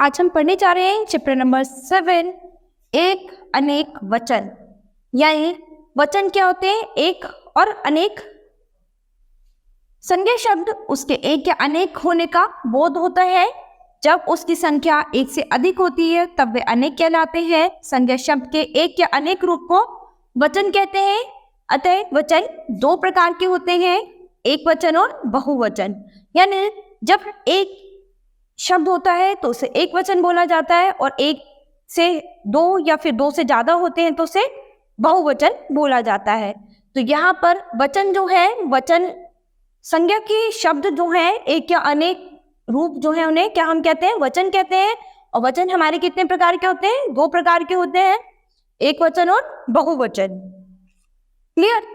आज हम पढ़ने जा रहे हैं चैप्टर नंबर 7, एक अनेक वचन। यानी वचन क्या होते हैं? एक और अनेक। संज्ञा शब्द उसके एक या अनेक होने का बोध होता है। जब उसकी संख्या एक से अधिक होती है तब वे अनेक कहलाते हैं। संज्ञा शब्द के एक या अनेक रूप को वचन कहते हैं। अतः वचन दो प्रकार के होते हैं, एक वचन और बहुवचन। यानी जब एक शब्द होता है तो उसे एक वचन बोला जाता है, और एक से दो या फिर दो से ज्यादा होते हैं तो उसे बहुवचन बोला जाता है। तो यहाँ पर वचन जो है, वचन संज्ञा के शब्द जो है एक या अनेक रूप जो है उन्हें क्या हम कहते हैं? वचन कहते हैं। और वचन हमारे कितने प्रकार के होते हैं? दो प्रकार के होते हैं, एक वचन और बहुवचन। क्लियर?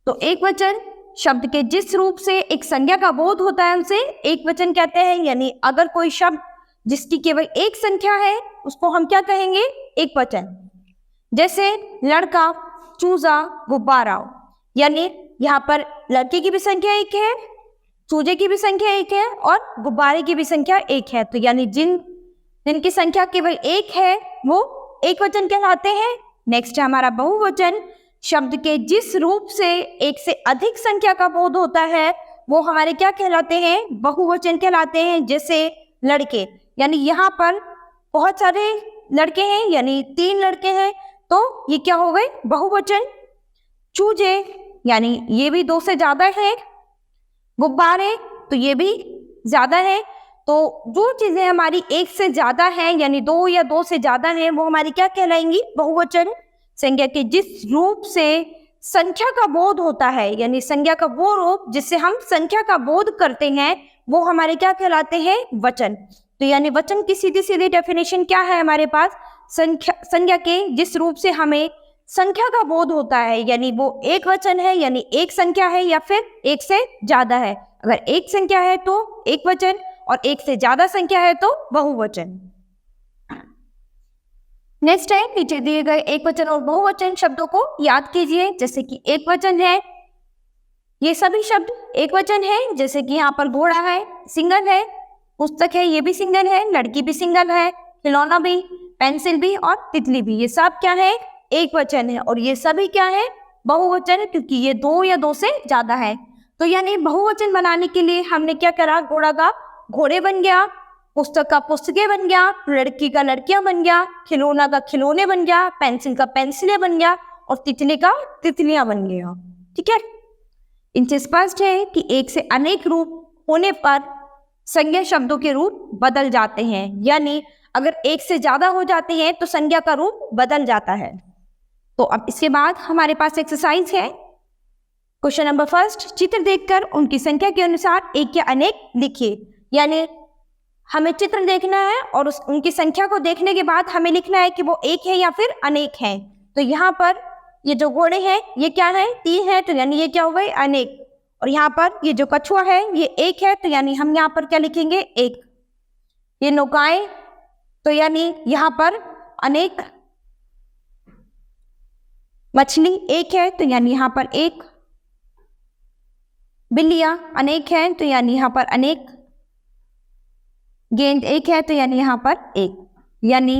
तो एक वचन शब्द के जिस रूप से एक संज्ञा का बोध होता है उसे एक वचन कहते हैं। यानी अगर कोई शब्द जिसकी केवल एक संख्या है उसको हम क्या कहेंगे? एक वचन। जैसे लड़का, चूजा, गुब्बारा। यानी यहाँ पर लड़के की भी संख्या एक है, चूजे की भी संख्या एक है और गुब्बारे की भी संख्या एक है। तो यानी जिनकी संख्या केवल एक है वो एक वचन कहलाते हैं। नेक्स्ट है हमारा बहुवचन। शब्द के जिस रूप से एक से अधिक संख्या का बोध होता है वो हमारे क्या कहलाते हैं? बहुवचन कहलाते हैं। जैसे लड़के, यानी यहाँ पर बहुत सारे लड़के हैं, यानी 3 लड़के हैं, तो ये क्या हो गए? बहुवचन। चूजे, यानी ये भी 2 से ज्यादा है। गुब्बारे, तो ये भी ज्यादा है। तो जो चीजें हमारी एक से ज्यादा है, यानी 2 या 2 से ज्यादा है, वो हमारी क्या कहलाएंगी? बहुवचन। संज्ञा के जिस रूप से संख्या का बोध होता है, यानी संज्ञा का वो रूप जिससे हम संख्या का बोध करते हैं, वो हमारे क्या कहलाते हैं? वचन। तो यानी वचन की सीधी सीधी डेफिनेशन क्या है हमारे पास? संज्ञा के जिस रूप से हमें संख्या का बोध होता है, यानी वो एक वचन है, यानी एक संख्या है या फिर एक से ज्यादा है। अगर एक संख्या है तो एक वचन, और एक से ज्यादा संख्या है तो बहुवचन। नेक्स्ट है, नीचे दिए गए एक वचन और बहुवचन शब्दों को याद कीजिए। जैसे कि एक वचन है, ये सभी शब्द एक वचन है। जैसे कि यहाँ पर घोड़ा है, सिंगल है। पुस्तक है, ये भी सिंगल है। लड़की भी सिंगल है। खिलौना भी, पेंसिल भी और तितली भी, ये सब क्या है? एक वचन है। और ये सभी क्या है? बहुवचन, क्योंकि ये 2 या 2 से ज्यादा है। तो यानी बहुवचन बनाने के लिए हमने क्या करा? घोड़ा का घोड़े बन गया, पुस्तक का पुस्तकें बन गया, लड़की का लड़कियां बन गया, खिलौना का खिलौने बन गया, पेंसिल का पेंसिलें बन गया, और तितली का तितलियां बन गया। ठीक है, इनसे स्पष्ट है कि एक से अनेक रूप होने पर संज्ञा शब्दों के रूप बदल जाते हैं। यानी अगर एक से ज्यादा हो जाते हैं तो संज्ञा का रूप बदल जाता है। तो अब इसके बाद हमारे पास एक्सरसाइज है। क्वेश्चन नंबर 1, चित्र देखकर उनकी संख्या के अनुसार एक या अनेक लिखिए। यानी हमें चित्र देखना है और उनकी संख्या को देखने के बाद हमें लिखना है कि वो एक है या फिर अनेक है। तो यहाँ पर ये जो घोड़े हैं ये क्या है? 3 है, तो यानी ये क्या हो गए? अनेक। और यहाँ पर ये जो कछुआ है ये 1 है, तो यानी हम यहाँ पर क्या लिखेंगे? 1। ये नौकाएं, तो यानी यहाँ पर अनेक। मछली 1 है, तो यानी यहाँ पर 1। बिल्लियां अनेक है, तो यानी यहाँ पर अनेक। गेंद 1 है, तो यानी यहाँ पर 1। यानी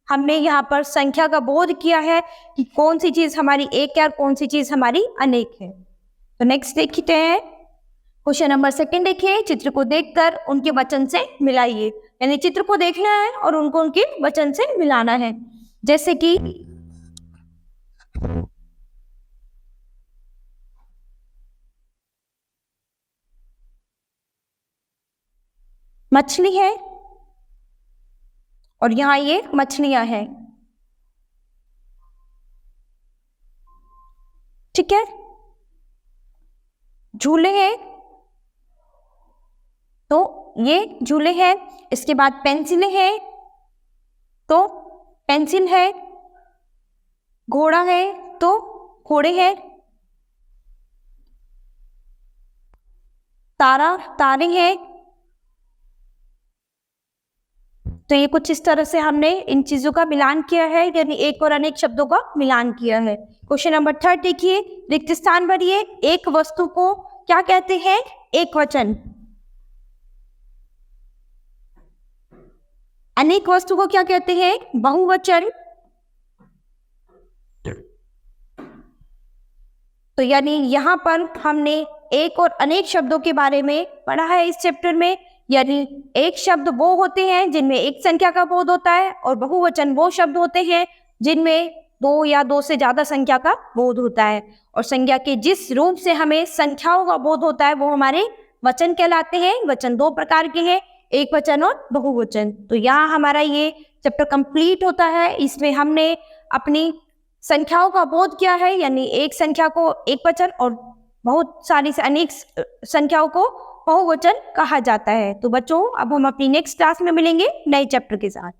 हमने यहाँ पर संख्या का बोध किया है कि कौन सी चीज हमारी एक है और कौन सी चीज हमारी अनेक है। तो नेक्स्ट देखते हैं क्वेश्चन नंबर 2। देखिए, चित्र को देखकर उनके वचन से मिलाइए। यानी चित्र को देखना है और उनको उनके वचन से मिलाना है। जैसे कि मछली है और यहाँ ये मछलियां हैं। ठीक है, झूले हैं, तो ये झूले हैं। इसके बाद पेंसिलें हैं, तो पेंसिल है। घोड़ा है तो घोड़े हैं। तारे हैं। तो ये कुछ इस तरह से हमने इन चीजों का मिलान किया है, यानी एक और अनेक शब्दों का मिलान किया है। क्वेश्चन नंबर 3 देखिए, रिक्त स्थान भरिए। एक वस्तु को क्या कहते हैं? एक वचन। अनेक वस्तु को क्या कहते हैं? बहुवचन। तो यानी यहाँ पर हमने एक और अनेक शब्दों के बारे में पढ़ा है इस चैप्टर में। यानी एक शब्द वो होते हैं जिनमें एक संख्या का बोध होता है, और बहुवचन वो शब्द होते हैं जिनमें दो या दो से ज्यादा संख्या का बोध होता है। और संज्ञा के जिस रूप से हमें संख्याओं का बोध होता है वो हमारे वचन कहलाते हैं। वचन दो प्रकार के हैं, एक वचन और बहुवचन। तो यहाँ हमारा ये चैप्टर कंप्लीट होता है। इसमें हमने अपनी संख्याओं का बोध किया है, यानी एक संख्या को एक वचन और बहुत सारी से अनेक संख्याओं को बहुवचन कहा जाता है। तो बच्चों, अब हम अपनी नेक्स्ट क्लास में मिलेंगे नए चैप्टर के साथ।